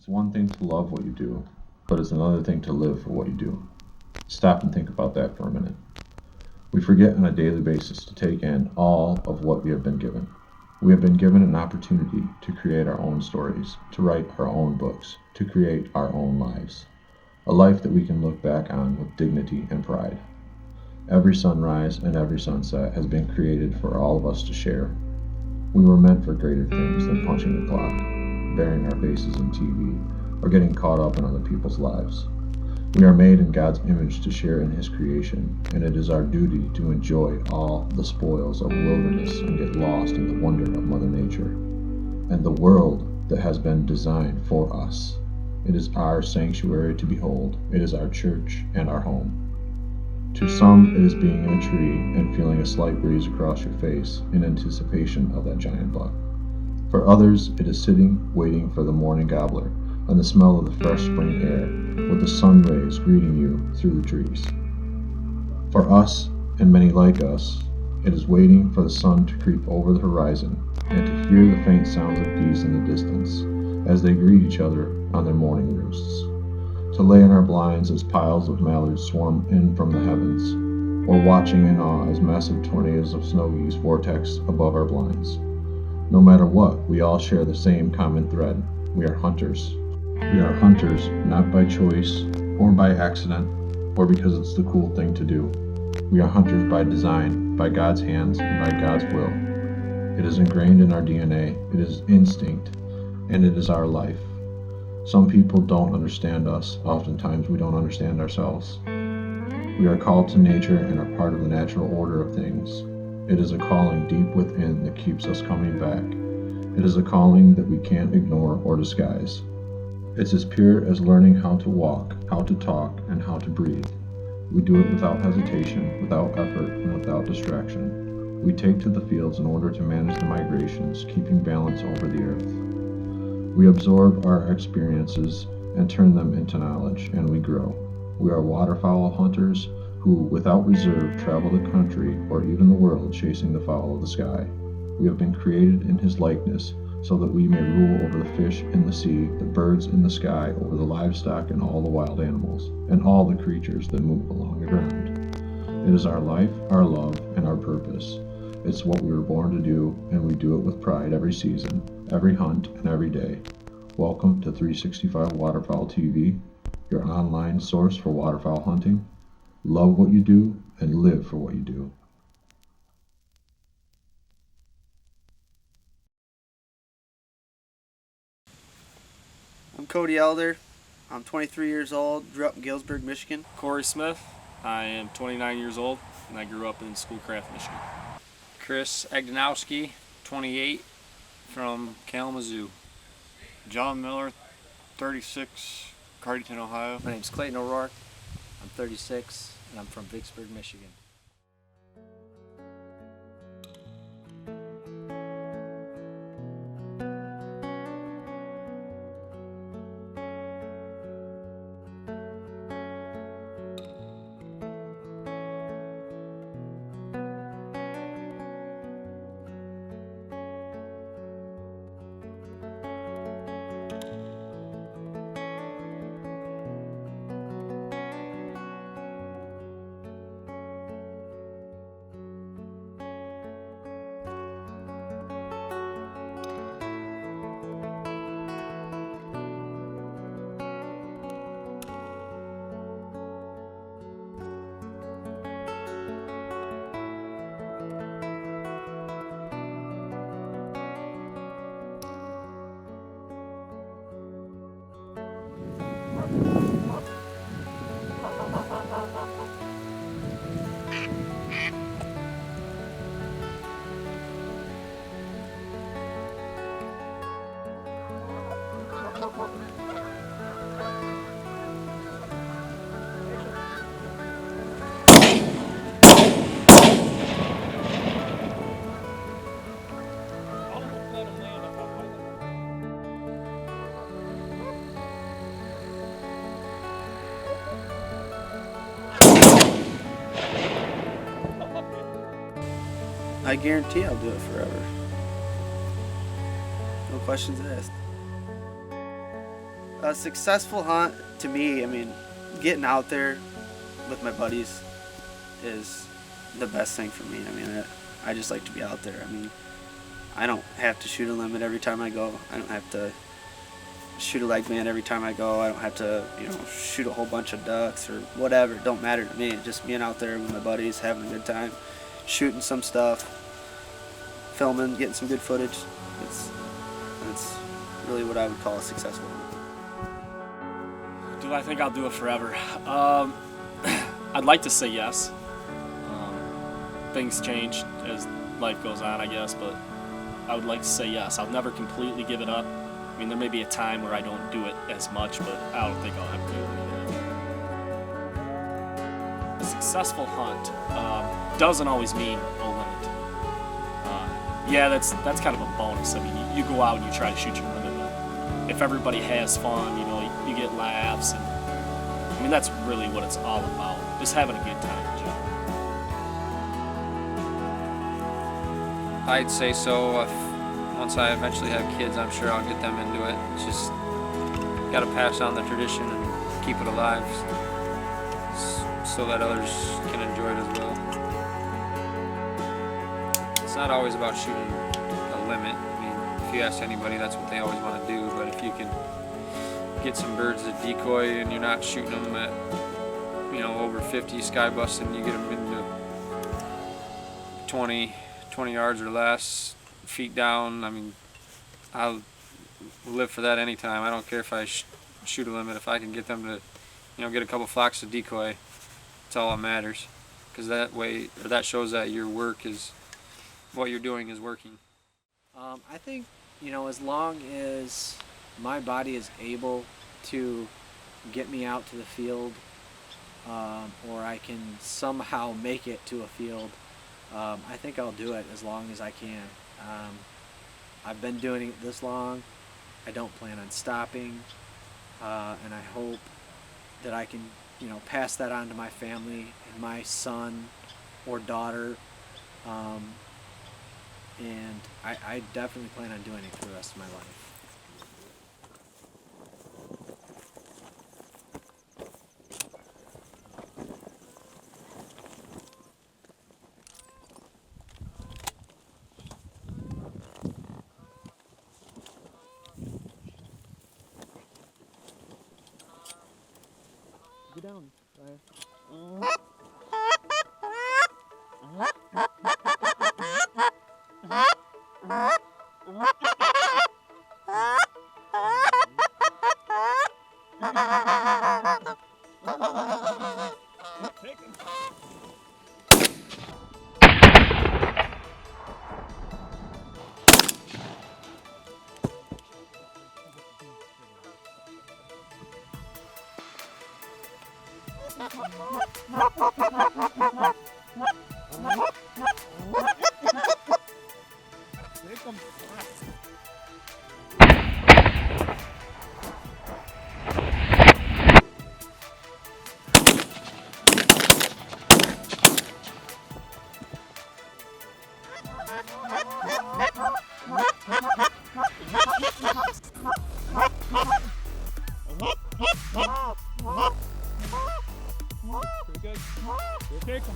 It's one thing to love what you do, but it's another thing to live for what you do. Stop and think about that for a minute. We forget on a daily basis to take in all of what we have been given. We have been given an opportunity to create our own stories, to write our own books, to create our own lives. A life that we can look back on with dignity and pride. Every sunrise and every sunset has been created for all of us to share. We were meant for greater things than punching the clock, burying our faces in TV, or getting caught up in other people's lives. We are made in God's image to share in His creation, and it is our duty to enjoy all the spoils of wilderness and get lost in the wonder of Mother Nature and the world that has been designed for us. It is our sanctuary to behold. It is our church and our home. To some, it is being in a tree and feeling a slight breeze across your face in anticipation of that giant buck. For others, it is sitting, waiting for the morning gobbler and the smell of the fresh spring air, with the sun rays greeting you through the trees. For us, and many like us, it is waiting for the sun to creep over the horizon and to hear the faint sounds of geese in the distance as they greet each other on their morning roosts. To lay in our blinds as piles of mallards swarm in from the heavens, or watching in awe as massive tornadoes of snow geese vortex above our blinds. No matter what, we all share the same common thread. We are hunters. We are hunters not by choice or by accident or because it's the cool thing to do. We are hunters by design, by God's hands, and by God's will. It is ingrained in our DNA, it is instinct, and it is our life. Some people don't understand us. Oftentimes we don't understand ourselves. We are called to nature and are part of the natural order of things. It is a calling deep within that keeps us coming back. It is a calling that we can't ignore or disguise. It's as pure as learning how to walk, how to talk, and how to breathe. We do it without hesitation, without effort, and without distraction. We take to the fields in order to manage the migrations, keeping balance over the earth. We absorb our experiences and turn them into knowledge, and we grow. We are waterfowl hunters who, without reserve, travel the country or even the world chasing the fowl of the sky. We have been created in His likeness so that we may rule over the fish in the sea, the birds in the sky, over the livestock and all the wild animals, and all the creatures that move along the ground. It is our life, our love, and our purpose. It's what we were born to do, and we do it with pride every season, every hunt, and every day. Welcome to 365 Waterfowl TV, your online source for waterfowl hunting. Love what you do and live for what you do. I'm Cody Elder. I'm 23 years old, grew up in Galesburg, Michigan. Corey Smith. I am 29 years old, and I grew up in Schoolcraft, Michigan. Chris Agdanowski, 28, from Kalamazoo. John Miller, 36, Cartington, Ohio. My name's Clayton O'Rourke. I'm 36, and I'm from Vicksburg, Michigan. I guarantee I'll do it forever. No questions asked. A successful hunt to me, I mean, getting out there with my buddies is the best thing for me. I mean, I just like to be out there. I mean, I don't have to shoot a limit every time I go. I don't have to shoot a leg man every time I go. I don't have to, shoot a whole bunch of ducks or whatever. It don't matter to me. Just being out there with my buddies, having a good time, shooting some stuff, filming, getting some good footage. It's really what I would call a successful hunt. Do I think I'll do it forever? I'd like to say yes. Things change as life goes on, I guess, but I would like to say yes. I'll never completely give it up. I mean, there may be a time where I don't do it as much, but I don't think I'll ever completely give it up. A successful hunt doesn't always mean a limit. Yeah, that's kind of a bonus. I mean, you go out and you try to shoot your limit, but if everybody has fun, you get laughs, and I mean, that's really what it's all about. Just having a good time in general. I'd say so. Once I eventually have kids, I'm sure I'll get them into it. It's just got to pass on the tradition and keep it alive so that others can enjoy it as well. It's not always about shooting a limit. I mean, if you ask anybody, that's what they always want to do. But if you can get some birds that decoy and you're not shooting them at, over 50 sky busting, you get them into 20 yards or less, feet down. I mean, I'll live for that anytime. I don't care if I shoot a limit. If I can get them to, get a couple flocks to decoy, that's all that matters. Because that shows that your work is, what you're doing is working. I think, as long as my body is able to get me out to the field, or I can somehow make it to a field, I think I'll do it as long as I can. I've been doing it this long. I don't plan on stopping, and I hope that I can, pass that on to my family and my son or daughter. And I definitely plan on doing it for the rest of my life. Get down, Ryan. Pretty good. We'll take them. Take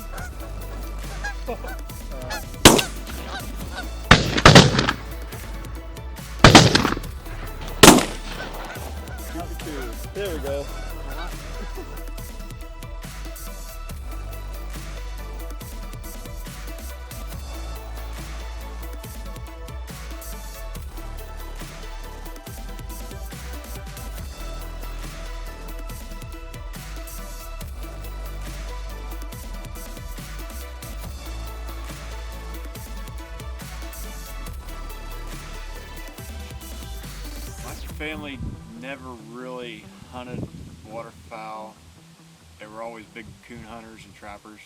them. There we go. My family never really hunted waterfowl. They were always big coon hunters and trappers.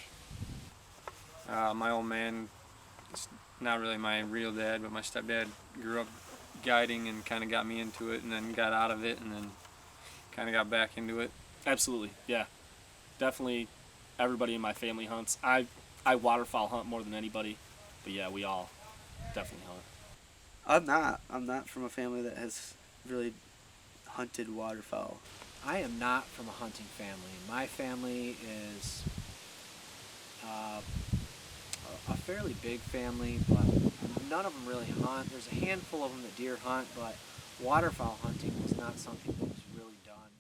My old man, it's not really my real dad, but my stepdad grew up guiding and kind of got me into it, and then got out of it, and then kind of got back into it. Absolutely, yeah. Definitely everybody in my family hunts. I waterfowl hunt more than anybody, but yeah, we all definitely hunt. I'm not from a family that has really hunted waterfowl. I am not from a hunting family. My family is a fairly big family, but none of them really hunt. There's a handful of them that deer hunt, but waterfowl hunting was not something that was really done.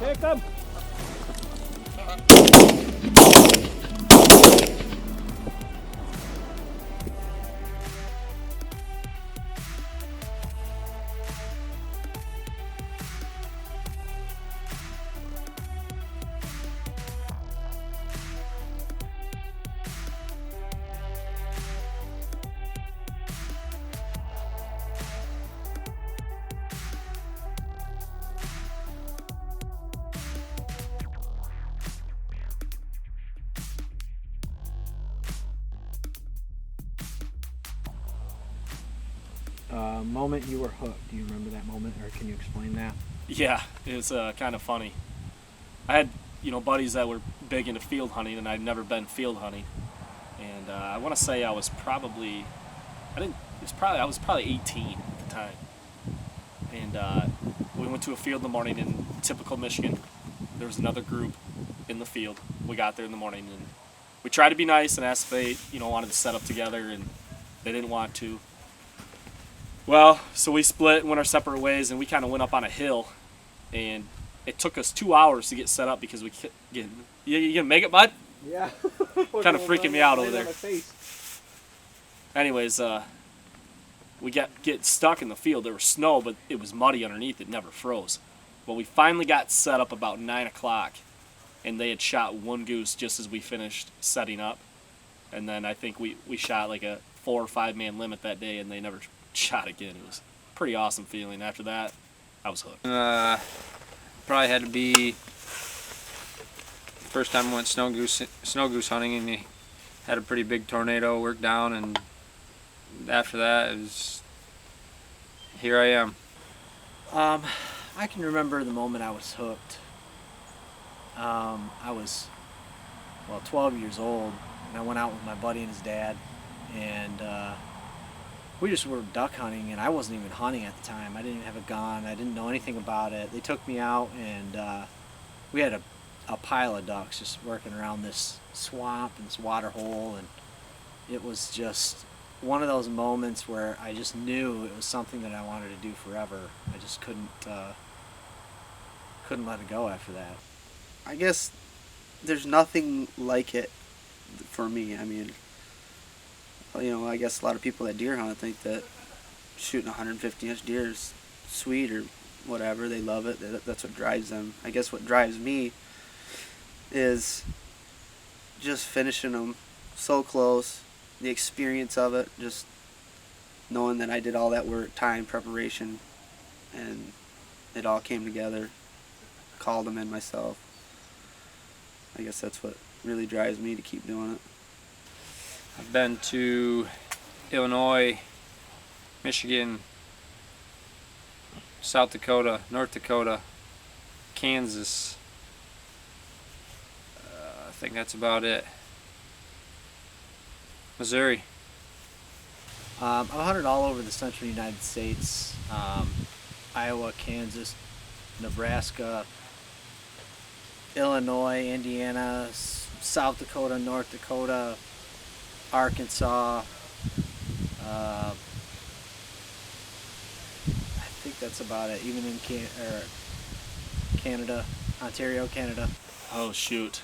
Here, come. Moment you were hooked. Do you remember that moment, or can you explain that? Yeah, it's kind of funny. I had, buddies that were big into field hunting, and I'd never been field hunting. And I want to say I was probably 18 at the time. And we went to a field in the morning in typical Michigan. There was another group, in the field. We got there in the morning, and we tried to be nice and asked if they, wanted to set up together, and they didn't want to. Well, so we split and went our separate ways, and we kind of went up on a hill, and it took us 2 hours to get set up because we kept getting... You gonna make it, bud? Yeah. Kind of freaking me out over there. Anyways, we get stuck in the field. There was snow, but it was muddy underneath. It never froze. Well, we finally got set up about 9 o'clock, and they had shot one goose just as we finished setting up. And then I think we shot like a 4 or 5 man limit that day, and they never shot again. It was a pretty awesome feeling. After that, I was hooked. Probably had to be first time I went snow goose hunting, and he had a pretty big tornado work down, and after that it was here I am. I can remember the moment I was hooked. I was 12 years old, and I went out with my buddy and his dad, and we just were duck hunting, and I wasn't even hunting at the time. I didn't even have a gun. I didn't know anything about it. They took me out, and we had a pile of ducks just working around this swamp and this water hole, and it was just one of those moments where I just knew it was something that I wanted to do forever. I just couldn't let it go after that. I guess there's nothing like it for me. I mean, I guess a lot of people that deer hunt think that shooting 150-inch deer is sweet or whatever. They love it. That's what drives them. I guess what drives me is just finishing them so close, the experience of it, just knowing that I did all that work, time, preparation, and it all came together, called them in myself. I guess that's what really drives me to keep doing it. I've been to Illinois, Michigan, South Dakota, North Dakota, Kansas. I think that's about it. Missouri. I've hunted all over the central United States, Iowa, Kansas, Nebraska, Illinois, Indiana, South Dakota, North Dakota, Arkansas. I think that's about it. Even in Canada, Ontario, Canada. Oh shoot.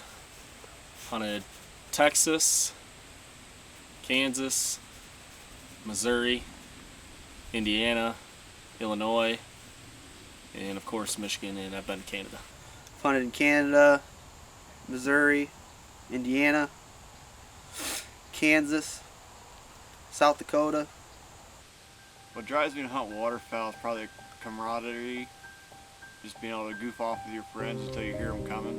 Hunted Texas, Kansas, Missouri, Indiana, Illinois, and of course Michigan, and I've been to Canada. Hunted in Canada, Missouri, Indiana, Kansas, South Dakota. What drives me to hunt waterfowl is probably camaraderie, just being able to goof off with your friends until you hear them coming,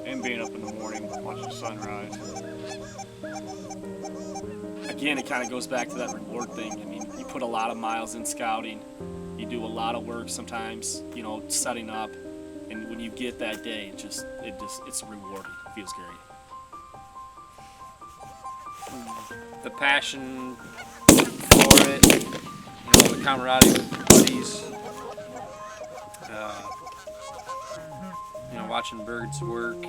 and being up in the morning watching the sunrise. Again, it kind of goes back to that reward thing. I mean, you put a lot of miles in scouting, you do a lot of work sometimes, setting up, and when you get that day, it's rewarding. It feels great. The passion for it, the camaraderie with buddies, watching birds work,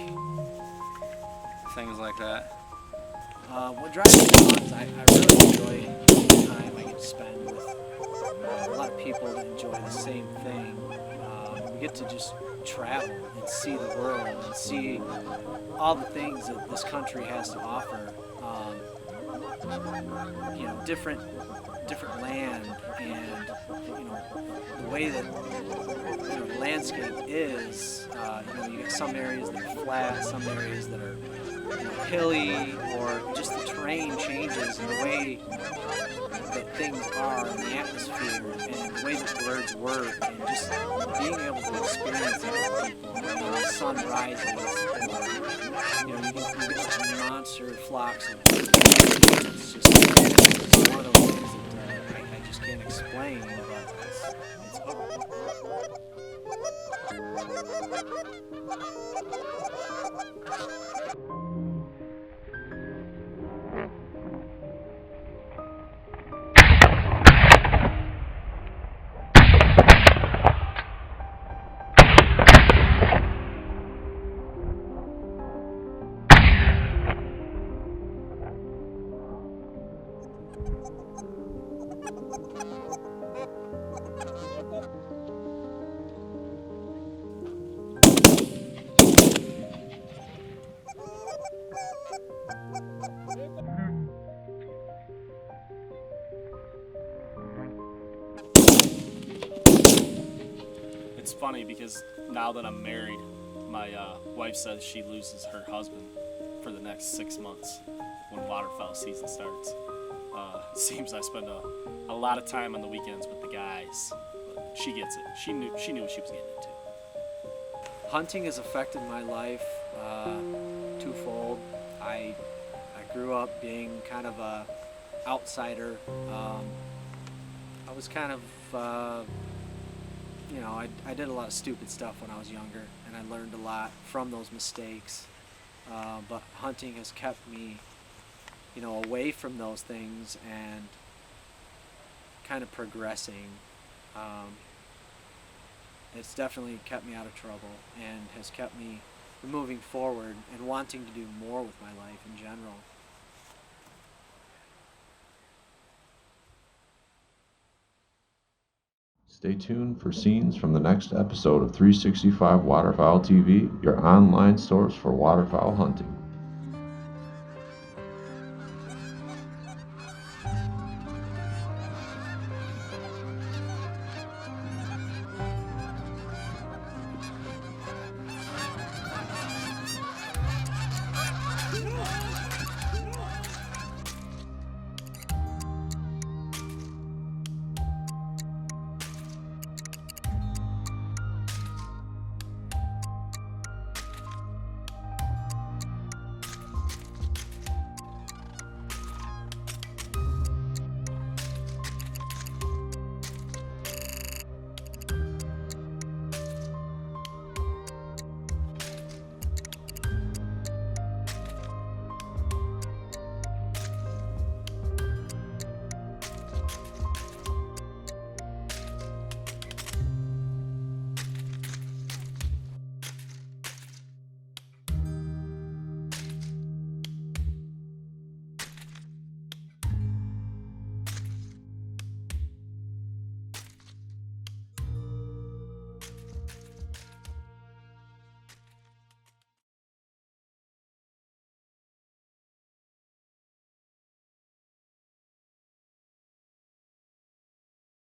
things like that. What drives me is I really enjoy the time I get to spend with a lot of people that enjoy the same thing. We get to just travel and see the world and see all the things that this country has to offer. Different land, and the way that the landscape is. You get some areas that are flat, some areas that are hilly, or just the terrain changes and the way that things are in the atmosphere and the way that birds work, and just being able to experience it with people. The sun rises, or you get monster flocks of birds. It's one of those things that I just can't explain, but it's It's funny because now that I'm married, my wife says she loses her husband for the next 6 months when waterfowl season starts. It seems I spend a lot of time on the weekends with the guys, but she gets it. She knew what she was getting into. Hunting has affected my life twofold. I grew up being kind of a outsider. I was kind of, I did a lot of stupid stuff when I was younger, and I learned a lot from those mistakes. But hunting has kept me, away from those things and kind of progressing. It's definitely kept me out of trouble and has kept me moving forward and wanting to do more with my life in general. Stay tuned for scenes from the next episode of 365 Waterfowl TV, your online source for waterfowl hunting.